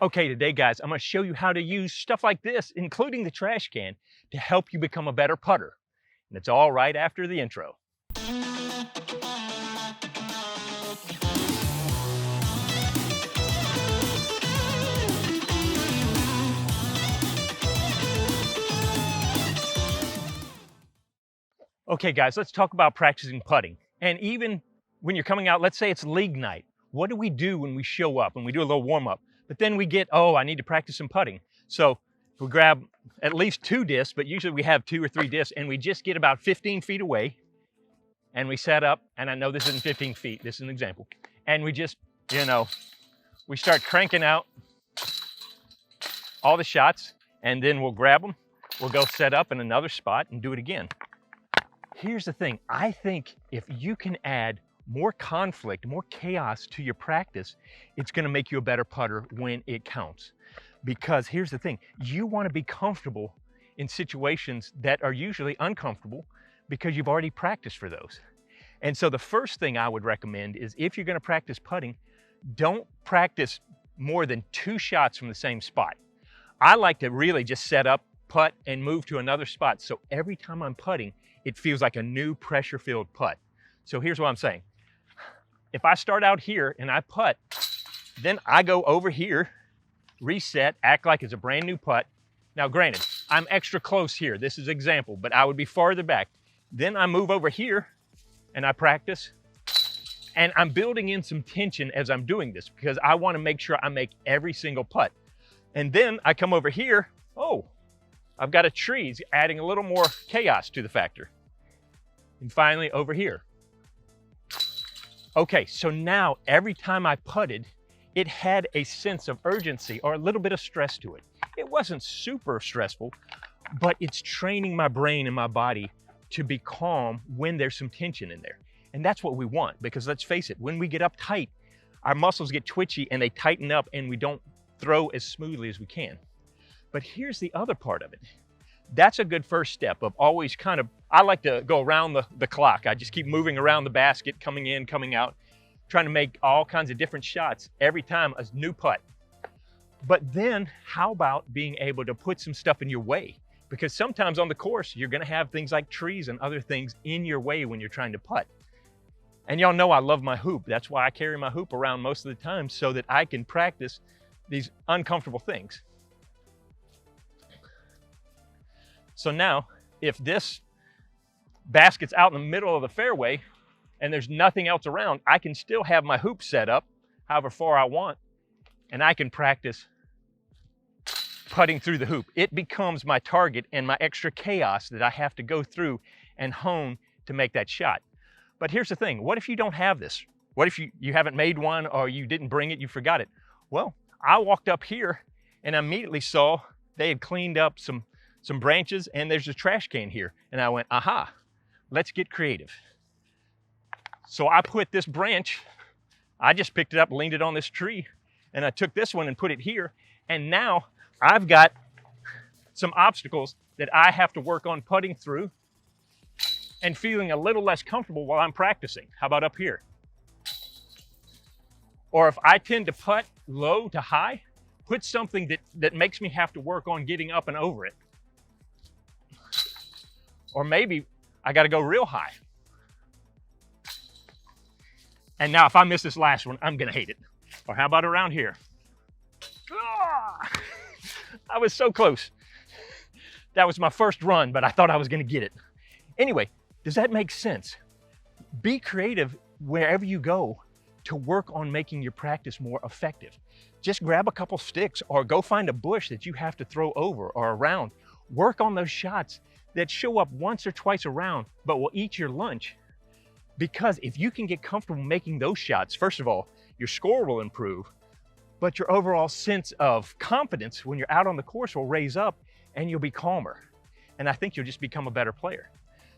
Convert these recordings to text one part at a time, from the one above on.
Okay, today guys, I'm gonna show you how to use stuff like this, including the trash can, to help you become a better putter. And it's all right after the intro. Okay guys, let's talk about practicing putting. And even when you're coming out, let's say it's league night. What do we do when we show up and we do a little warm up? But then we get, oh, I need to practice some putting. So we grab at least 2 discs, but usually we have 2 or 3 discs, and we just get about 15 feet away and we set up, and I know this isn't 15 feet, this is an example. And we just, we start cranking out all the shots, and then we'll grab them, we'll go set up in another spot and do it again. Here's the thing, I think if you can add more conflict, more chaos to your practice, it's gonna make you a better putter when it counts. Because here's the thing, you wanna be comfortable in situations that are usually uncomfortable because you've already practiced for those. And so the first thing I would recommend is, if you're gonna practice putting, don't practice more than 2 shots from the same spot. I like to really just set up, putt, and move to another spot. So every time I'm putting, it feels like a new pressure-filled putt. So here's what I'm saying. If I start out here and I putt, then I go over here, reset, act like it's a brand new putt. Now granted, I'm extra close here. This is example, but I would be farther back. Then I move over here and I practice. And I'm building in some tension as I'm doing this because I want to make sure I make every single putt. And then I come over here, oh, I've got a tree, adding a little more chaos to the factor. And finally over here. Okay, so now every time I putted, it had a sense of urgency or a little bit of stress to it. It wasn't super stressful, but it's training my brain and my body to be calm when there's some tension in there. And that's what we want, because let's face it, when we get uptight, our muscles get twitchy and they tighten up and we don't throw as smoothly as we can. But here's the other part of it. That's a good first step of always kind of, I like to go around the clock. I just keep moving around the basket, coming in, coming out, trying to make all kinds of different shots every time a new putt. But then how about being able to put some stuff in your way? Because sometimes on the course, you're gonna have things like trees and other things in your way when you're trying to putt. And y'all know I love my hoop. That's why I carry my hoop around most of the time, so that I can practice these uncomfortable things. So now, if this basket's out in the middle of the fairway and there's nothing else around, I can still have my hoop set up however far I want, and I can practice putting through the hoop. It becomes my target and my extra chaos that I have to go through and hone to make that shot. But here's the thing, what if you don't have this? What if you haven't made one, or you didn't bring it, you forgot it? Well, I walked up here and I immediately saw they had cleaned up some branches, and there's a trash can here. And I went, aha, let's get creative. So I put this branch, I just picked it up, leaned it on this tree, and I took this one and put it here. And now I've got some obstacles that I have to work on putting through and feeling a little less comfortable while I'm practicing. How about up here? Or if I tend to putt low to high, put something that makes me have to work on getting up and over it. Or maybe I got to go real high. And now if I miss this last one, I'm going to hate it. Or how about around here? Ah! I was so close. That was my first run, but I thought I was going to get it. Anyway, does that make sense? Be creative wherever you go to work on making your practice more effective. Just grab a couple sticks or go find a bush that you have to throw over or around. Work on those shots that show up once or twice around, but will eat your lunch. Because if you can get comfortable making those shots, first of all, your score will improve, but your overall sense of confidence when you're out on the course will raise up, and you'll be calmer. And I think you'll just become a better player.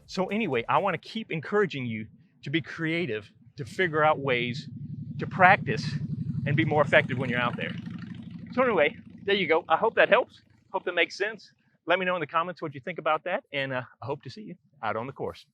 So anyway, I want to keep encouraging you to be creative, to figure out ways to practice and be more effective when you're out there. So anyway, there you go. I hope that helps. Hope that makes sense. Let me know in the comments what you think about that, and I hope to see you out on the course.